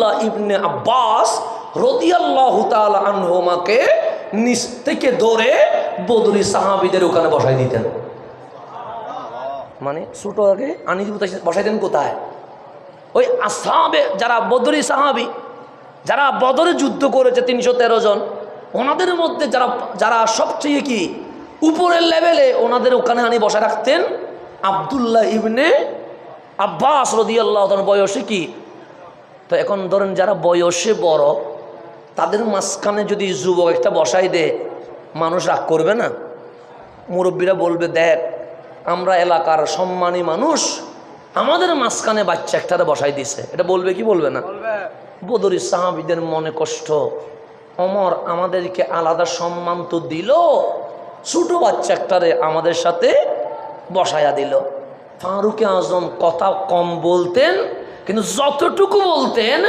আব্দুল্লাহ ইবনে আব্বাস রাদিয়াল্লাহু তাআলা আনহুমাকে নিচ থেকে ধরে বদরি সাহাবীদের ওখানে বসাই দিতেন। মানে ছোট আগে আনি বসাইতেন কোথায়? ওই আসহাবে যারা বদরি সাহাবী, যারা বদরে যুদ্ধ করেছে ৩১৩ জন, ওনাদের মধ্যে যারা যারা সবচেয়ে কি উপরের লেভেলে, ওনাদের ওখানে আনি বসায় রাখতেন। আব্দুল্লাহ ইবনে আব্বাস রাদিয়াল্লাহু তাআলা বয়সে কি, তো এখন ধরেন যারা বয়সে বড়, তাদের মাঝখানে যদি যুবক একটা বসাই দেয়, মানুষ রাগ করবে না? মুরব্বীরা বলবে, দেখ আমরা এলাকার সম্মানী মানুষ, আমাদের মাঝখানে বাচ্চা একটারে বসাই দিছে, এটা বলবে কি বলবে না? বদরি সাহাবীদের মনে কষ্ট, ওমর আমাদেরকে আলাদা সম্মান তো দিল, ছোট বাচ্চা একটারে আমাদের সাথে বসায়া দিল। ফারুক আজম কথা কম বলতেন, কিন্তু যতটুকু বলতেন